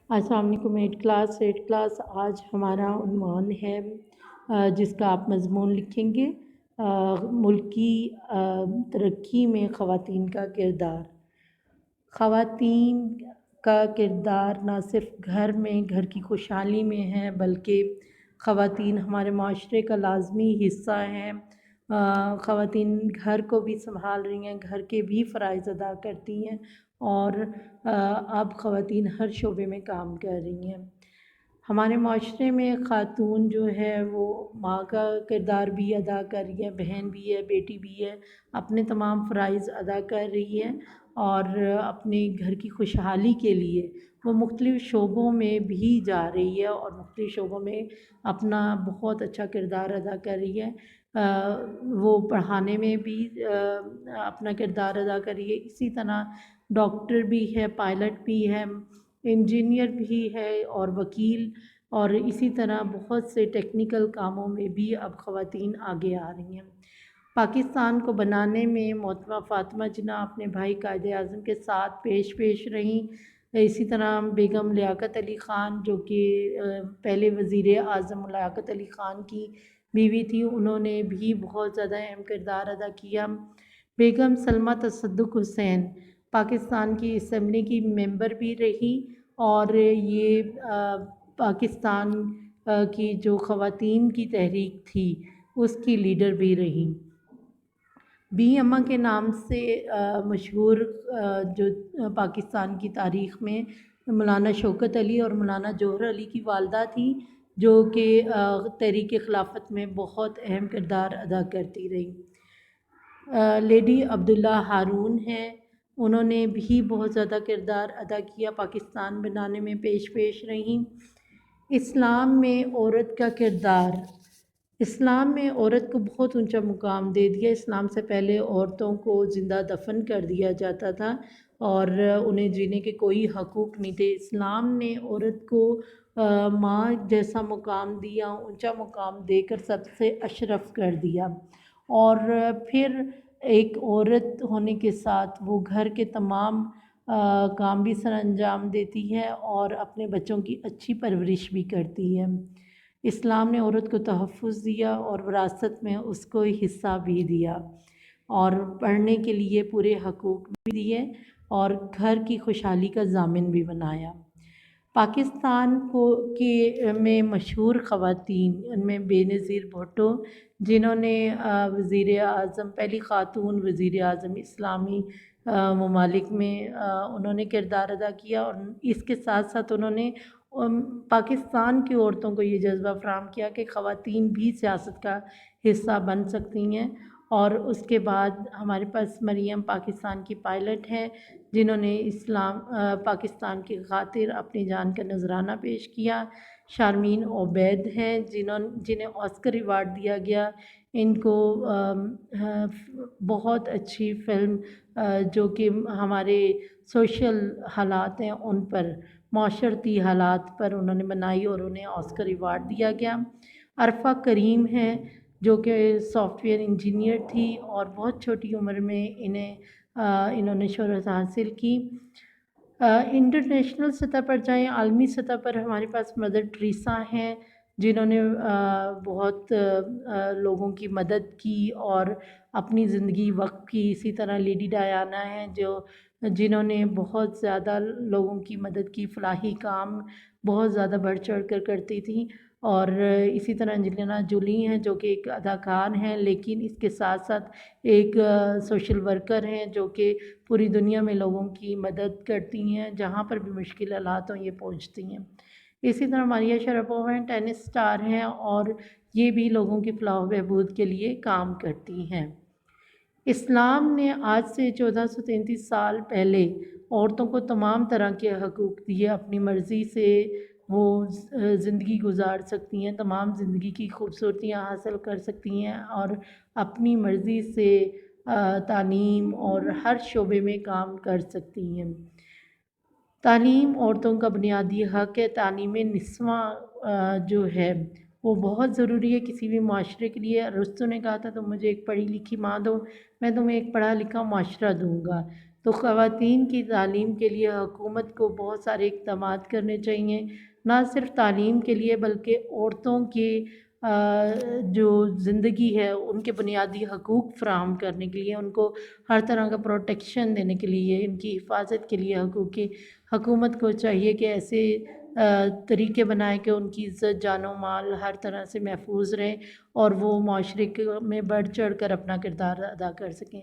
السلام علیکم۔ Eight class آج ہمارا عنوان ہے جس کا آپ مضمون لکھیں گے ملک کی ترقی میں خواتین کا کردار۔ خواتین کا کردار نہ صرف گھر کی خوشحالی میں ہے بلکہ خواتین ہمارے معاشرے کا لازمی حصہ ہیں۔ خواتین گھر کو بھی سنبھال رہی ہیں، گھر کے بھی فرائض ادا کرتی ہیں اور اب خواتین ہر شعبے میں کام کر رہی ہیں۔ ہمارے معاشرے میں خاتون جو ہے وہ ماں کا کردار بھی ادا کر رہی ہے، بہن بھی ہے، بیٹی بھی ہے، اپنے تمام فرائض ادا کر رہی ہے اور اپنے گھر کی خوشحالی کے لیے وہ مختلف شعبوں میں بھی جا رہی ہے اور مختلف شعبوں میں اپنا بہت اچھا کردار ادا کر رہی ہے۔ وہ پڑھانے میں بھی اپنا کردار ادا کر رہی ہے، اسی طرح ڈاکٹر بھی ہے، پائلٹ بھی ہے، انجینئر بھی ہے اور وکیل، اور اسی طرح بہت سے ٹیکنیکل کاموں میں بھی اب خواتین آگے آ رہی ہیں۔ پاکستان کو بنانے میں محترمہ فاطمہ جناح اپنے بھائی قائد اعظم کے ساتھ پیش رہیں۔ اسی طرح بیگم لیاقت علی خان جو کہ پہلے وزیر اعظم لیاقت علی خان کی بیوی تھی، انہوں نے بھی بہت زیادہ اہم کردار ادا کیا۔ بیگم سلمیٰ تصدق حسین پاکستان کی اسمبلی کی ممبر بھی رہی اور یہ پاکستان کی جو خواتین کی تحریک تھی اس کی لیڈر بھی رہی۔ بی اماں کے نام سے مشہور جو پاکستان کی تاریخ میں مولانا شوکت علی اور مولانا جوہر علی کی والدہ تھی، جو کہ تحریک خلافت میں بہت اہم کردار ادا کرتی رہی۔ لیڈی عبداللہ ہارون ہیں، انہوں نے بھی بہت زیادہ کردار ادا کیا، پاکستان بنانے میں پیش رہیں۔ اسلام میں عورت کا کردار۔ اسلام میں عورت کو بہت اونچا مقام دے دیا۔ اسلام سے پہلے عورتوں کو زندہ دفن کر دیا جاتا تھا اور انہیں جینے کے کوئی حقوق نہیں تھے۔ اسلام نے عورت کو ماں جیسا مقام دیا، اونچا مقام دے کر سب سے اشرف کر دیا، اور پھر ایک عورت ہونے کے ساتھ وہ گھر کے تمام کام بھی سر انجام دیتی ہے اور اپنے بچوں کی اچھی پرورش بھی کرتی ہے۔ اسلام نے عورت کو تحفظ دیا اور وراثت میں اس کو حصہ بھی دیا اور پڑھنے کے لیے پورے حقوق بھی دیے اور گھر کی خوشحالی کا ضامن بھی بنایا۔ پاکستان میں مشہور خواتین، ان میں بے نظیر بھٹو جنہوں نے وزیر اعظم، پہلی خاتون وزیر اعظم اسلامی ممالک میں انہوں نے کردار ادا کیا، اور اس کے ساتھ ساتھ انہوں نے پاکستان کی عورتوں کو یہ جذبہ فراہم کیا کہ خواتین بھی سیاست کا حصہ بن سکتی ہیں۔ اور اس کے بعد ہمارے پاس مریم پاکستان کی پائلٹ ہیں جنہوں نے پاکستان کی خاطر اپنی جان کا نذرانہ پیش کیا۔ شارمین عبید ہیں جنہیں آسکر ایوارڈ دیا گیا، ان کو بہت اچھی فلم جو کہ ہمارے سوشل حالات ہیں ان پر، معاشرتی حالات پر انہوں نے بنائی اور انہیں آسکر ایوارڈ دیا گیا۔ عرفہ کریم ہیں جو کہ سافٹ ویئر انجینئر تھی اور بہت چھوٹی عمر میں انہوں نے شہرت حاصل کی۔ انٹرنیشنل سطح پر جائیں، عالمی سطح پر ہمارے پاس مدر ٹریسا ہیں جنہوں نے بہت لوگوں کی مدد کی اور اپنی زندگی وقف کی۔ اسی طرح لیڈی ڈایانا ہیں جنہوں نے بہت زیادہ لوگوں کی مدد کی، فلاحی کام بہت زیادہ بڑھ چڑھ کر کرتی تھیں۔ اور اسی طرح انجلینا جولی ہیں جو کہ ایک اداکار ہیں لیکن اس کے ساتھ ساتھ ایک سوشل ورکر ہیں جو کہ پوری دنیا میں لوگوں کی مدد کرتی ہیں، جہاں پر بھی مشکل حالات ہوں یہ پہنچتی ہیں۔ اسی طرح ماریا شراپووا ہیں، ٹینس سٹار ہیں اور یہ بھی لوگوں کی فلاح و بہبود کے لیے کام کرتی ہیں۔ اسلام نے آج سے 1433 سال پہلے عورتوں کو تمام طرح کے حقوق دیے، اپنی مرضی سے وہ زندگی گزار سکتی ہیں، تمام زندگی کی خوبصورتیاں حاصل کر سکتی ہیں اور اپنی مرضی سے تعلیم اور ہر شعبے میں کام کر سکتی ہیں۔ تعلیم عورتوں کا بنیادی حق ہے۔ تعلیم نسواں جو ہے وہ بہت ضروری ہے کسی بھی معاشرے کے لیے۔ ارسطو نے کہا تھا تم مجھے ایک پڑھی لکھی ماں دو، میں تمہیں ایک پڑھا لکھا معاشرہ دوں گا۔ تو خواتین کی تعلیم کے لیے حکومت کو بہت سارے اقدامات کرنے چاہیے، نہ صرف تعلیم کے لیے بلکہ عورتوں کے جو زندگی ہے ان کے بنیادی حقوق فراہم کرنے کے لیے، ان کو ہر طرح کا پروٹیکشن دینے کے لیے، ان کی حفاظت کے لیے حکومت کو چاہیے کہ ایسے طریقے بنائیں کہ ان کی عزت جان و مال ہر طرح سے محفوظ رہیں اور وہ معاشرے میں بڑھ چڑھ کر اپنا کردار ادا کر سکیں۔